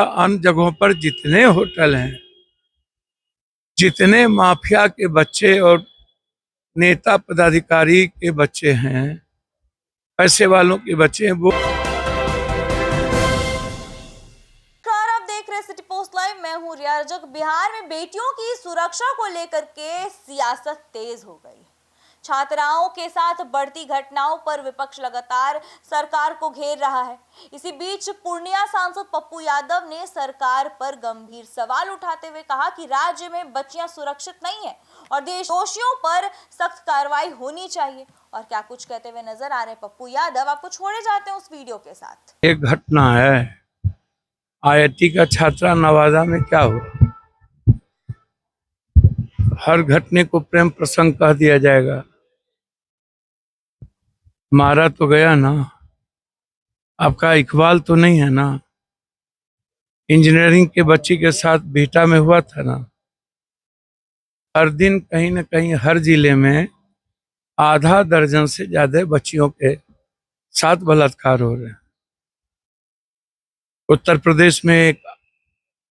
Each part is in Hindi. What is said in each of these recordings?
अन्य जगहों पर जितने होटल हैं, जितने माफिया के बच्चे और नेता पदाधिकारी के बच्चे हैं, पैसे वालों के बच्चे हैं, वो आप देख रहे सिटी पोस्ट लाइव। मैं हूं रिया रजक। बिहार में बेटियों की सुरक्षा को लेकर के सियासत तेज हो गई। छात्राओं के साथ बढ़ती घटनाओं पर विपक्ष लगातार सरकार को घेर रहा है। इसी बीच पूर्णिया सांसद पप्पू यादव ने सरकार पर गंभीर सवाल उठाते हुए कहा कि राज्य में बच्चियां सुरक्षित नहीं है और दोषियों पर सख्त कार्रवाई होनी चाहिए। और क्या कुछ कहते हुए नजर आ रहे हैं पप्पू यादव, आपको छोड़े जाते हैं उस वीडियो के साथ। एक घटना है, आईआईटी का छात्रा नवादा में क्या हुआ। हर घटने को प्रेम प्रसंग कह दिया जाएगा। मारा तो गया ना, आपका इकबाल तो नहीं है ना। इंजीनियरिंग के बच्ची के साथ बिहटा में हुआ था ना। हर दिन कहीं न कहीं हर जिले में आधा दर्जन से ज्यादा बच्चियों के साथ बलात्कार हो रहे हैं। उत्तर प्रदेश में एक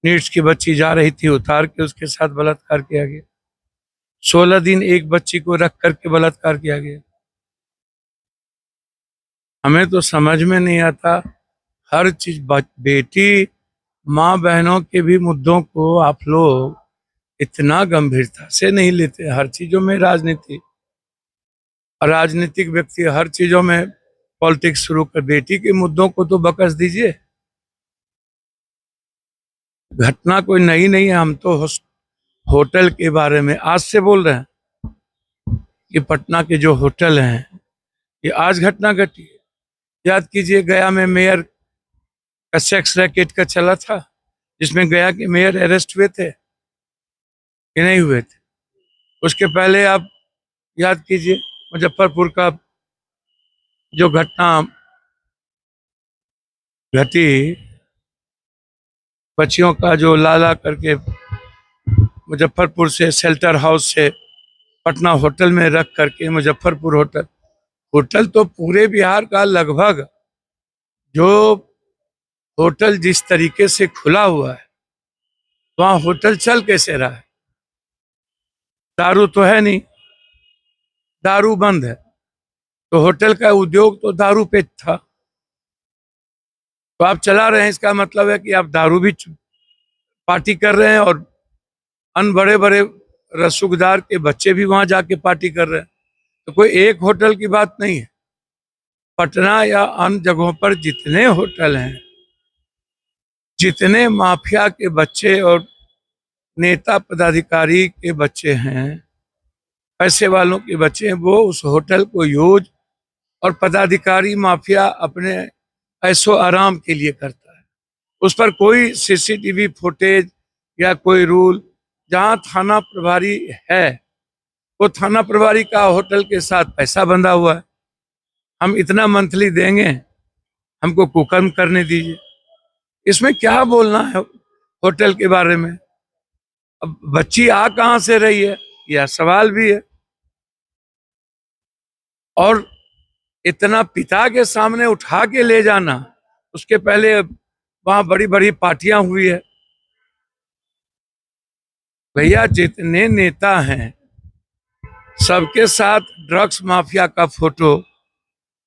नीट्स की बच्ची जा रही थी, उतार के उसके साथ बलात्कार किया गया। 16 दिन एक बच्ची को रख करके बलात्कार किया गया। हमें तो समझ में नहीं आता, हर चीज बेटी माँ बहनों के भी मुद्दों को आप लोग इतना गंभीरता से नहीं लेते। हर चीजों में राजनीति, राजनीतिक व्यक्ति हर चीजों में पॉलिटिक्स शुरू कर। बेटी के मुद्दों को तो बकस दीजिए। घटना कोई नई नहीं है। हम तो होटल के बारे में आज से बोल रहे हैं कि पटना के जो होटल हैं, ये आज घटना घटी है। याद कीजिए, गया में मेयर का सेक्स रैकेट का चला था, जिसमें गया के मेयर अरेस्ट हुए थे कि नहीं हुए थे। उसके पहले आप याद कीजिए, मुजफ्फरपुर का जो घटना घटी, बच्चियों का जो लाला करके मुजफ्फरपुर से शेल्टर हाउस से पटना होटल में रख करके, मुजफ्फरपुर होटल होटल तो पूरे बिहार का लगभग जो होटल जिस तरीके से खुला हुआ है, वहां होटल चल कैसे रहा है। दारू तो है नहीं, दारू बंद है, तो होटल का उद्योग तो दारू पे था। तो आप चला रहे हैं, इसका मतलब है कि आप दारू भी पार्टी कर रहे हैं और अन्य बड़े बड़े रसूखदार के बच्चे भी वहां जाके पार्टी कर रहे हैं। तो कोई एक होटल की बात नहीं है। पटना या अन्य जगहों पर जितने होटल हैं, जितने माफिया के बच्चे और नेता पदाधिकारी के बच्चे हैं, पैसे वालों के बच्चे हैं, वो उस होटल को यूज और पदाधिकारी माफिया अपने ऐशो आराम के लिए करता है। उस पर कोई सीसीटीवी फुटेज या कोई रूल, जहां थाना प्रभारी है, वो थाना प्रभारी का होटल के साथ पैसा बंधा हुआ है। हम इतना मंथली देंगे, हमको कुकर्म करने दीजिए। इसमें क्या बोलना है होटल के बारे में। अब बच्ची आ कहां से रही है, यह सवाल भी है। और इतना पिता के सामने उठा के ले जाना, उसके पहले वहां बड़ी बड़ी पार्टियां हुई है। भैया, जितने नेता हैं सबके साथ ड्रग्स माफिया का फोटो,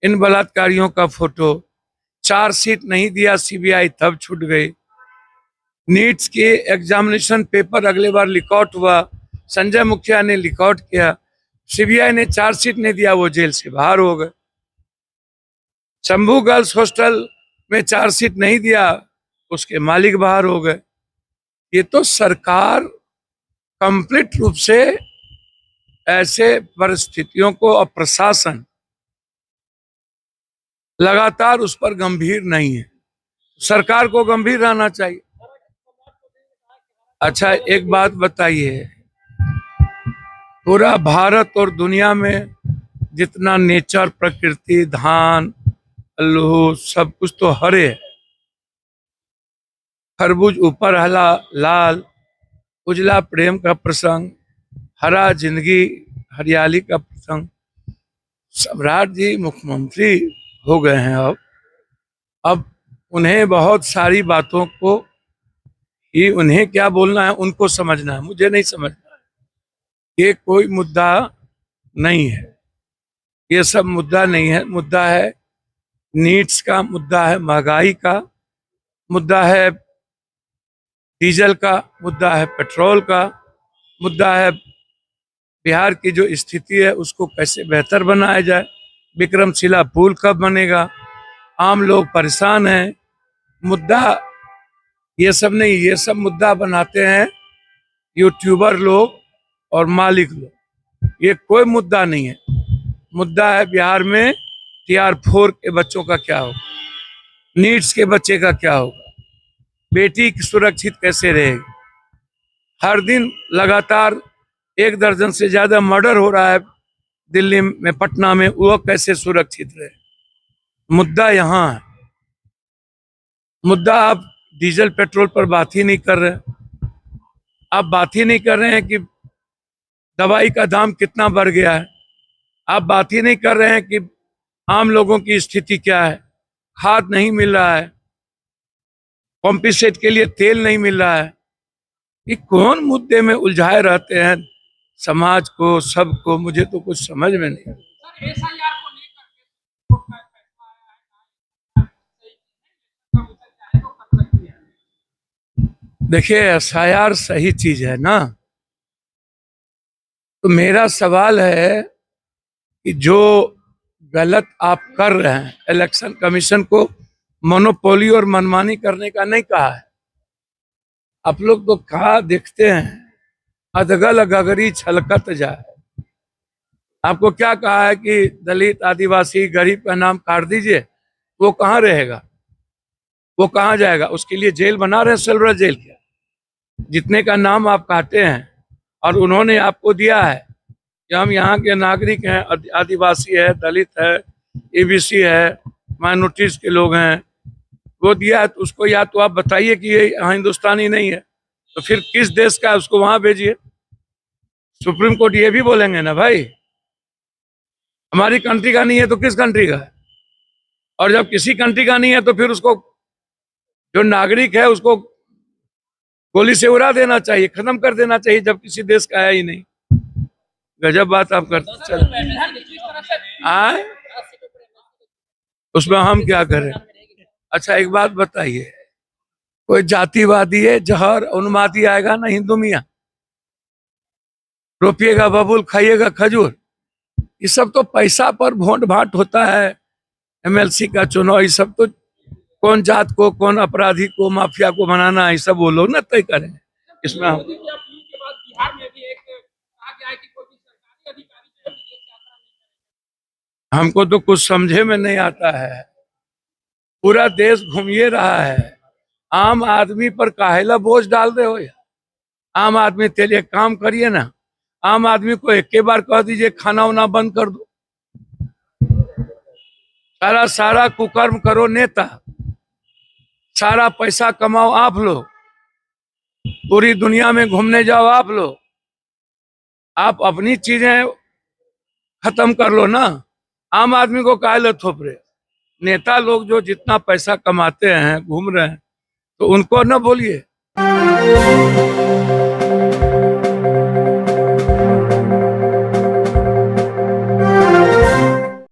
इन बलात्कारियों का फोटो। चार्जशीट नहीं दिया सीबीआई, तब छूट गई। नीट्स के एग्जामिनेशन पेपर अगले बार लिकआउट हुआ, संजय मुखिया ने लिकआउट किया, सीबीआई ने चार्जशीट नहीं दिया, वो जेल से बाहर हो गए। शंभू गर्ल्स हॉस्टल में चार्जशीट नहीं दिया, उसके मालिक बाहर हो गए। ये तो सरकार कंप्लीट रूप से ऐसे परिस्थितियों को, और प्रशासन लगातार उस पर गंभीर नहीं है। सरकार को गंभीर रहना चाहिए। अच्छा, एक बात बताइए, पूरा भारत और दुनिया में जितना नेचर, प्रकृति, धान, अल्लू, सब कुछ तो हरे है। खरबूज ऊपर हला लाल, उजला प्रेम का प्रसंग, हरा जिंदगी, हरियाली का प्रसंग। सम्राट जी मुख्यमंत्री हो गए हैं। अब उन्हें बहुत सारी बातों को कि उन्हें क्या बोलना है, उनको समझना है, मुझे नहीं समझना है। ये कोई मुद्दा नहीं है, ये सब मुद्दा नहीं है। मुद्दा है नीड्स का, मुद्दा है महंगाई का, मुद्दा है डीजल का, मुद्दा है पेट्रोल का, मुद्दा है बिहार की जो स्थिति है उसको कैसे बेहतर बनाया जाए। विक्रमशिला पुल कब बनेगा, आम लोग परेशान हैं। मुद्दा ये सब नहीं, ये सब मुद्दा बनाते हैं यूट्यूबर लोग और मालिक लोग। ये कोई मुद्दा नहीं है। मुद्दा है बिहार में TR4 के बच्चों का क्या होगा, नीड्स के बच्चे का क्या होगा, बेटी की सुरक्षित कैसे रहेगी। हर दिन लगातार 1 दर्जन से ज्यादा मर्डर हो रहा है दिल्ली में, पटना में, वो कैसे सुरक्षित रहे। मुद्दा यहाँ है। मुद्दा आप डीजल पेट्रोल पर बात ही नहीं कर रहे। आप बात ही नहीं कर रहे हैं कि दवाई का दाम कितना बढ़ गया है। आप बात ही नहीं कर रहे हैं कि आम लोगों की स्थिति क्या है, खाद नहीं मिल रहा है, पंपिंग के लिए तेल नहीं मिल रहा है। ये कौन मुद्दे में उलझाए रहते हैं समाज को, सबको, मुझे तो कुछ समझ में नहीं आता। देखिए SIR सही चीज है ना, तो मेरा सवाल है कि जो गलत आप कर रहे हैं, इलेक्शन कमीशन को मोनोपोली और मनमानी करने का नहीं कहा है। आप लोग तो कहा देखते हैं, अधगल गगरी छलकत जाए। आपको क्या कहा है कि दलित, आदिवासी, गरीब का नाम काट दीजिए, वो कहाँ रहेगा, वो कहाँ जाएगा। उसके लिए जेल बना रहे हैं, सेलुलर जेल। क्या जितने का नाम आप काटे हैं और उन्होंने आपको दिया है कि हम यहाँ के नागरिक हैं, आदिवासी है, दलित है, EBC है, माइनॉरिटीज के लोग हैं, वो दिया है, तो उसको या तो आप बताइए कि ये हिंदुस्तानी नहीं है, तो फिर किस देश का है उसको वहां भेजिए। सुप्रीम कोर्ट ये भी बोलेंगे ना भाई, हमारी कंट्री का नहीं है तो किस कंट्री का है। और जब किसी कंट्री का नहीं है तो फिर उसको, जो नागरिक है, उसको गोली से उड़ा देना चाहिए, खत्म कर देना चाहिए, जब किसी देश का है ही नहीं। गजब बात आप करते चल आए, उसमें हम क्या करें। अच्छा एक बात बताइए, कोई जातिवादी है, जहर उन्मादी आएगा ना हिंदू मियाँ, रोपिएगा बबूल, खाइएगा खजूर। ये सब तो पैसा पर भोंट भाट होता है। MLC का चुनाव, ये सब तो कौन जात को, कौन अपराधी को, माफिया को बनाना है, ये सब वो लोग ना तय करें। इसमें हमको तो कुछ समझे में नहीं आता है। पूरा देश घूमिए रहा है, आम आदमी पर काहेला बोझ डाल रहे हो यार। आम आदमी के लिए काम करिए ना। आम आदमी को एक के बार कह दीजिए खाना वाना बंद कर दो। सारा सारा कुकर्म करो नेता, सारा पैसा कमाओ आप लोग, पूरी दुनिया में घूमने जाओ आप लोग। आप अपनी चीजें खत्म कर लो ना, आम आदमी को काहे थोप रहे। नेता लोग जो जितना पैसा कमाते हैं, घूम रहे हैं, तो उनको न बोलिए।